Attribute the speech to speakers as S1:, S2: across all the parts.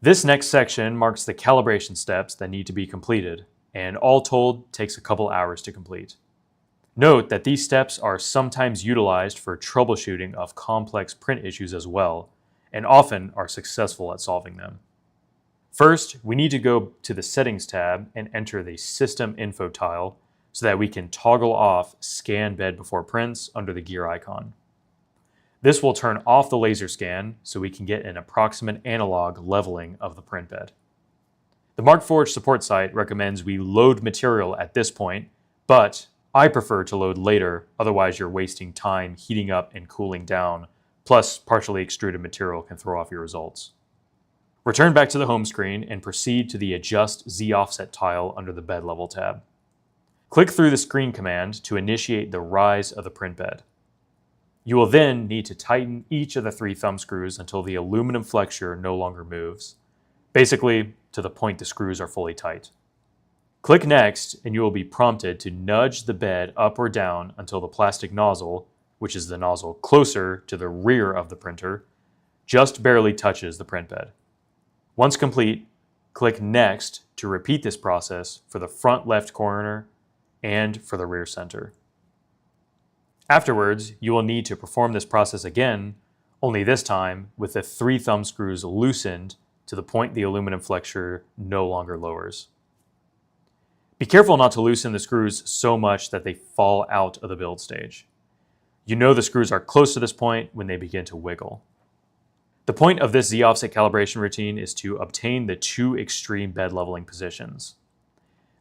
S1: This next section marks the calibration steps that need to be completed, and all told takes a couple hours to complete. Note that these steps are sometimes utilized for troubleshooting of complex print issues as well, and often are successful at solving them. First, we need to go to the Settings tab and enter the System Info tile so that we can toggle off Scan Bed Before Prints under the gear icon. This will turn off the laser scan so we can get an approximate analog leveling of the print bed. The Markforged support site recommends we load material at this point, but I prefer to load later, otherwise you're wasting time heating up and cooling down, plus partially extruded material can throw off your results. Return back to the home screen and proceed to the Adjust Z-Offset tile under the Bed Level tab. Click through the screen command to initiate the rise of the print bed. You will then need to tighten each of the 3 thumb screws until the aluminum flexure no longer moves, basically to the point the screws are fully tight. Click Next and you will be prompted to nudge the bed up or down until the plastic nozzle, which is the nozzle closer to the rear of the printer, just barely touches the print bed. Once complete, click Next to repeat this process for the front left corner and for the rear center. Afterwards, you will need to perform this process again, only this time with the 3 thumb screws loosened to the point the aluminum flexure no longer lowers. Be careful not to loosen the screws so much that they fall out of the build stage. You know the screws are close to this point when they begin to wiggle. The point of this Z-offset calibration routine is to obtain the 2 extreme bed leveling positions.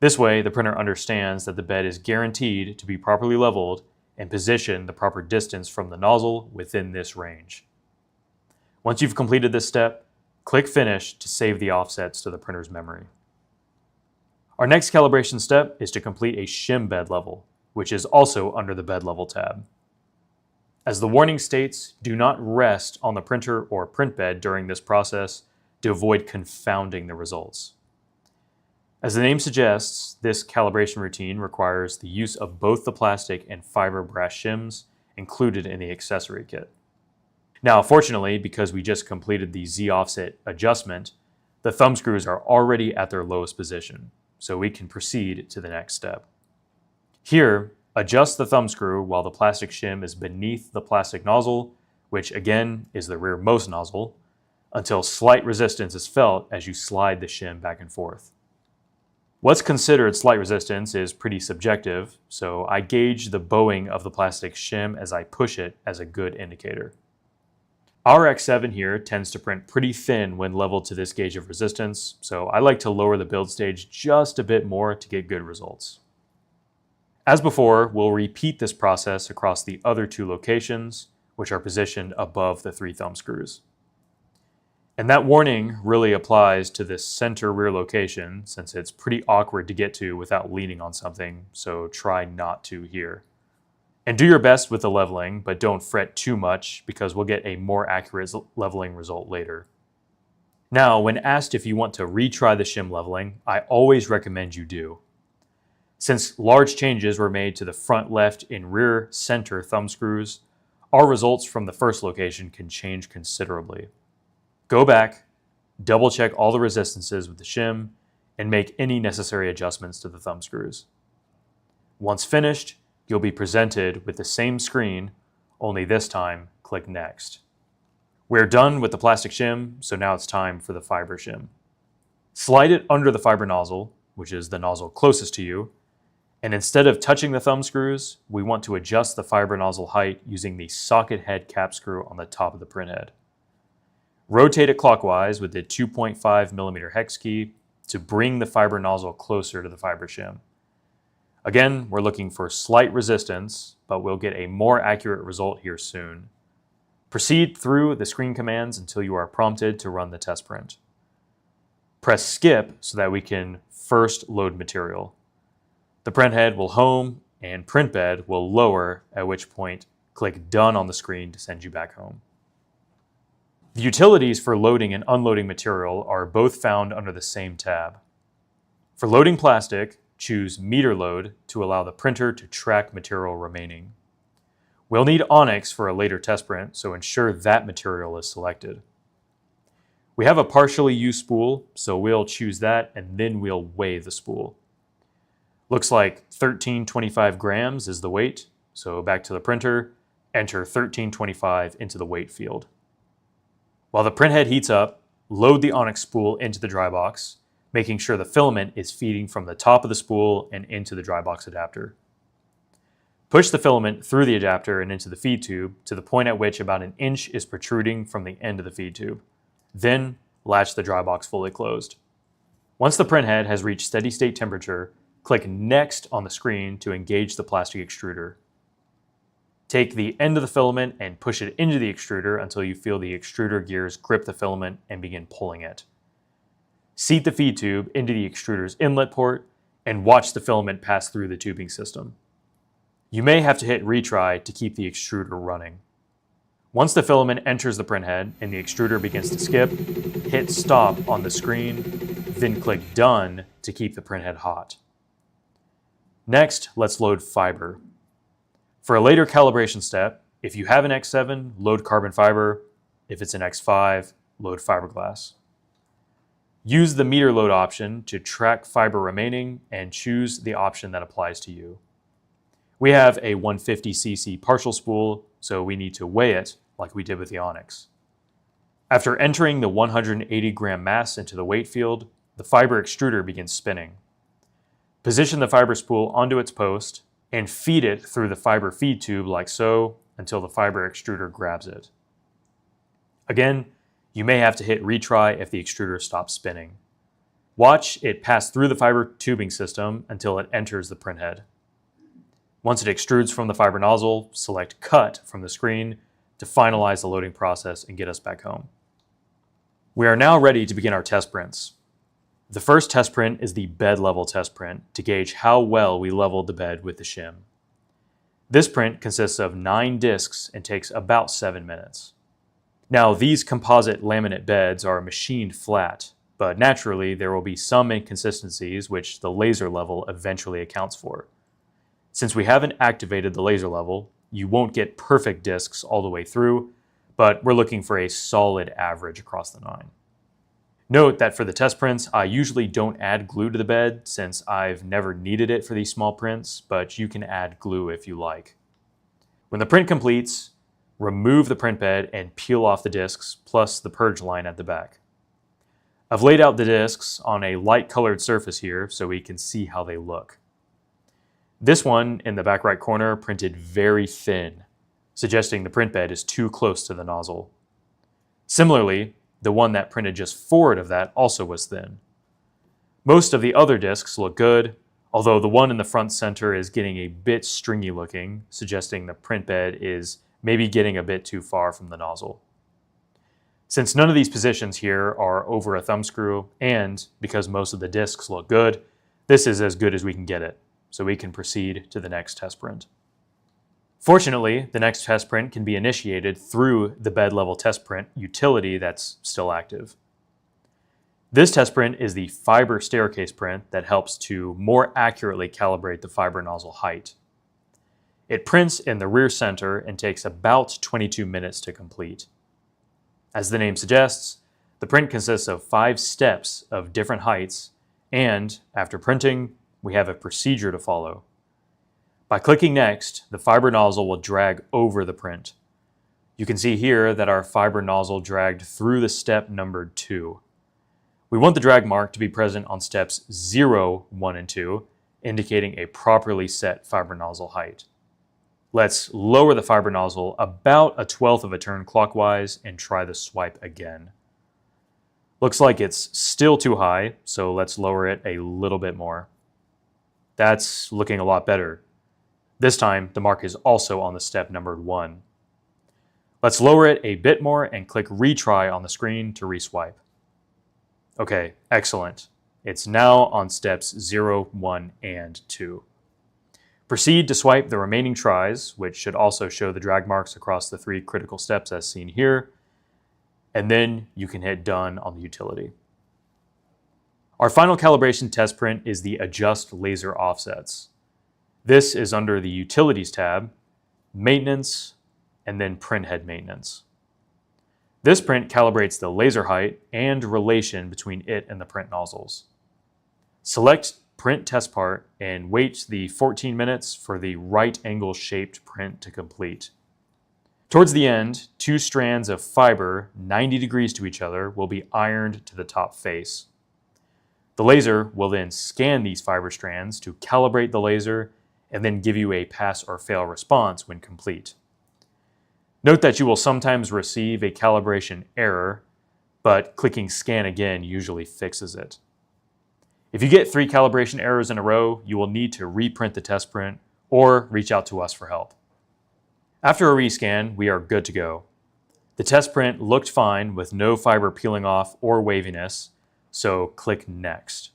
S1: This way, the printer understands that the bed is guaranteed to be properly leveled and position the proper distance from the nozzle within this range. Once you've completed this step, click Finish to save the offsets to the printer's memory. Our next calibration step is to complete a shim bed level, which is also under the Bed Level tab. As the warning states, do not rest on the printer or print bed during this process to avoid confounding the results. As the name suggests, this calibration routine requires the use of both the plastic and fiber brass shims included in the accessory kit. Now, fortunately, because we just completed the Z-offset adjustment, the thumb screws are already at their lowest position, so we can proceed to the next step. Here, adjust the thumb screw while the plastic shim is beneath the plastic nozzle, which again is the rearmost nozzle, until slight resistance is felt as you slide the shim back and forth. What's considered slight resistance is pretty subjective, so I gauge the bowing of the plastic shim as I push it as a good indicator. Our X7 here tends to print pretty thin when leveled to this gauge of resistance, so I like to lower the build stage just a bit more to get good results. As before, we'll repeat this process across the other 2 locations, which are positioned above the 3 thumb screws. And that warning really applies to this center rear location since it's pretty awkward to get to without leaning on something, so try not to here. And do your best with the leveling, but don't fret too much because we'll get a more accurate leveling result later. Now, when asked if you want to retry the shim leveling, I always recommend you do. Since large changes were made to the front left and rear center thumb screws, our results from the first location can change considerably. Go back, double check all the resistances with the shim, and make any necessary adjustments to the thumb screws. Once finished, you'll be presented with the same screen, only this time click Next. We're done with the plastic shim, so now it's time for the fiber shim. Slide it under the fiber nozzle, which is the nozzle closest to you, and instead of touching the thumb screws, we want to adjust the fiber nozzle height using the socket head cap screw on the top of the print head. Rotate it clockwise with the 2.5mm hex key to bring the fiber nozzle closer to the fiber shim. Again, we're looking for slight resistance, but we'll get a more accurate result here soon. Proceed through the screen commands until you are prompted to run the test print. Press Skip so that we can first load material. The print head will home and print bed will lower, at which point click Done on the screen to send you back home. The utilities for loading and unloading material are both found under the same tab. For loading plastic, choose Meter Load to allow the printer to track material remaining. We'll need Onyx for a later test print, so ensure that material is selected. We have a partially used spool, so we'll choose that and then we'll weigh the spool. Looks like 1325 grams is the weight, so back to the printer, enter 1325 into the weight field. While the printhead heats up, load the onyx spool into the dry box, making sure the filament is feeding from the top of the spool and into the dry box adapter. Push the filament through the adapter and into the feed tube to the point at which about an inch is protruding from the end of the feed tube. Then latch the dry box fully closed. Once the printhead has reached steady state temperature, click Next on the screen to engage the plastic extruder. Take the end of the filament and push it into the extruder until you feel the extruder gears grip the filament and begin pulling it. Seat the feed tube into the extruder's inlet port and watch the filament pass through the tubing system. You may have to hit retry to keep the extruder running. Once the filament enters the printhead and the extruder begins to skip, hit stop on the screen, then click Done to keep the printhead hot. Next, let's load fiber. For a later calibration step, if you have an X7, load carbon fiber. If it's an X5, load fiberglass. Use the meter load option to track fiber remaining and choose the option that applies to you. We have a 150cc partial spool, so we need to weigh it like we did with the onyx. After entering the 180 gram mass into the weight field, the fiber extruder begins spinning. Position the fiber spool onto its post and feed it through the fiber feed tube like so until the fiber extruder grabs it. Again, you may have to hit retry if the extruder stops spinning. Watch it pass through the fiber tubing system until it enters the printhead. Once it extrudes from the fiber nozzle, select Cut from the screen to finalize the loading process and get us back home. We are now ready to begin our test prints. The first test print is the bed level test print to gauge how well we leveled the bed with the shim. This print consists of 9 discs and takes about 7 minutes. Now, these composite laminate beds are machined flat, but naturally there will be some inconsistencies which the laser level eventually accounts for. Since we haven't activated the laser level, you won't get perfect discs all the way through, but we're looking for a solid average across the 9. Note that for the test prints, I usually don't add glue to the bed since I've never needed it for these small prints, but you can add glue if you like. When the print completes, remove the print bed and peel off the discs plus the purge line at the back. I've laid out the discs on a light colored surface here so we can see how they look. This one in the back right corner printed very thin, suggesting the print bed is too close to the nozzle. Similarly, the one that printed just forward of that also was thin. Most of the other discs look good, although the one in the front center is getting a bit stringy looking, suggesting the print bed is maybe getting a bit too far from the nozzle. Since none of these positions here are over a thumb screw, and because most of the discs look good, this is as good as we can get it, so we can proceed to the next test print. Fortunately, the next test print can be initiated through the bed level test print utility that's still active. This test print is the fiber staircase print that helps to more accurately calibrate the fiber nozzle height. It prints in the rear center and takes about 22 minutes to complete. As the name suggests, the print consists of 5 steps of different heights, and after printing, we have a procedure to follow. By clicking Next, the fiber nozzle will drag over the print. You can see here that our fiber nozzle dragged through the step numbered 2. We want the drag mark to be present on steps 0, 1, and 2, indicating a properly set fiber nozzle height. Let's lower the fiber nozzle about 1/12 of a turn clockwise and try the swipe again. Looks like it's still too high, so let's lower it a little bit more. That's looking a lot better. This time, the mark is also on the step numbered 1. Let's lower it a bit more and click Retry on the screen to reswipe. Okay, excellent. It's now on steps 0, 1, and 2. Proceed to swipe the remaining tries, which should also show the drag marks across the 3 critical steps as seen here, and then you can hit Done on the utility. Our final calibration test print is the Adjust Laser Offsets. This is under the Utilities tab, Maintenance, and then Printhead Maintenance. This print calibrates the laser height and relation between it and the print nozzles. Select Print Test Part and wait the 14 minutes for the right angle shaped print to complete. Towards the end, 2 strands of fiber 90 degrees to each other will be ironed to the top face. The laser will then scan these fiber strands to calibrate the laser and then give you a pass or fail response when complete. Note that you will sometimes receive a calibration error, but clicking Scan again usually fixes it. If you get 3 calibration errors in a row, you will need to reprint the test print or reach out to us for help. After a rescan, we are good to go. The test print looked fine with no fiber peeling off or waviness, so click Next.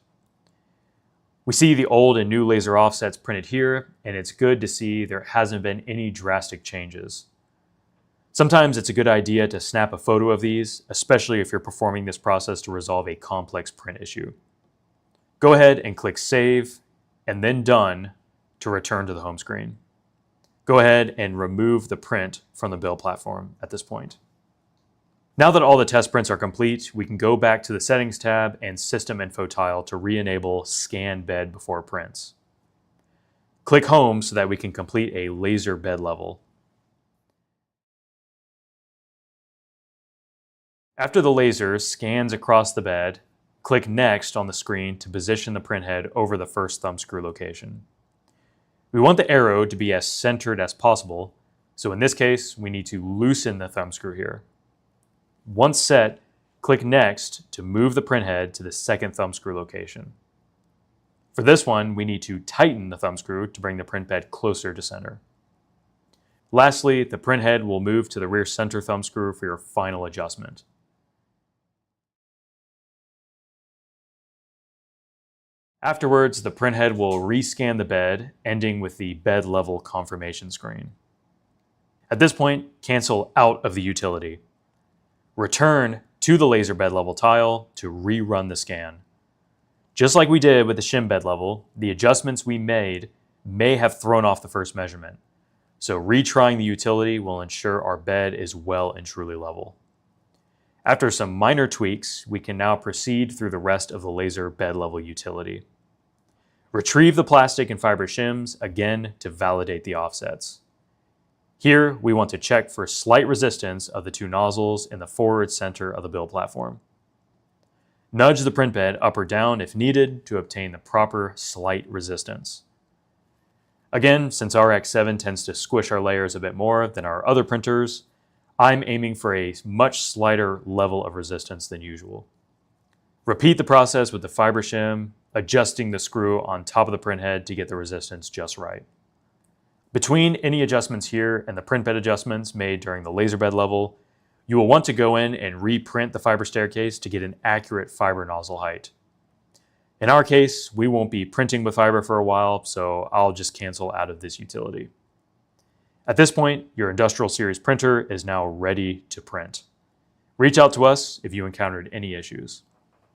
S1: We see the old and new laser offsets printed here, and it's good to see there hasn't been any drastic changes. Sometimes it's a good idea to snap a photo of these, especially if you're performing this process to resolve a complex print issue. Go ahead and click Save and then Done to return to the home screen. Go ahead and remove the print from the build platform at this point. Now that all the test prints are complete, we can go back to the Settings tab and System Info tile to re-enable Scan Bed Before Prints. Click Home so that we can complete a laser bed level. After the laser scans across the bed, click Next on the screen to position the print head over the first thumb screw location. We want the arrow to be as centered as possible, so in this case, we need to loosen the thumb screw here. Once set, click Next to move the print head to the second thumb screw location. For this one, we need to tighten the thumb screw to bring the print bed closer to center. Lastly, the print head will move to the rear center thumb screw for your final adjustment. Afterwards, the print head will rescan the bed, ending with the bed level confirmation screen. At this point, cancel out of the utility. Return to the laser bed level tile to rerun the scan. Just like we did with the shim bed level, the adjustments we made may have thrown off the first measurement, so retrying the utility will ensure our bed is well and truly level. After some minor tweaks, we can now proceed through the rest of the laser bed level utility. Retrieve the plastic and fiber shims again to validate the offsets. Here, we want to check for slight resistance of the 2 nozzles in the forward center of the build platform. Nudge the print bed up or down if needed to obtain the proper slight resistance. Again, since our X7 tends to squish our layers a bit more than our other printers, I'm aiming for a much slighter level of resistance than usual. Repeat the process with the fiber shim, adjusting the screw on top of the print head to get the resistance just right. Between any adjustments here and the print bed adjustments made during the laser bed level, you will want to go in and reprint the fiber staircase to get an accurate fiber nozzle height. In our case, we won't be printing with fiber for a while, so I'll just cancel out of this utility. At this point, your industrial series printer is now ready to print. Reach out to us if you encountered any issues.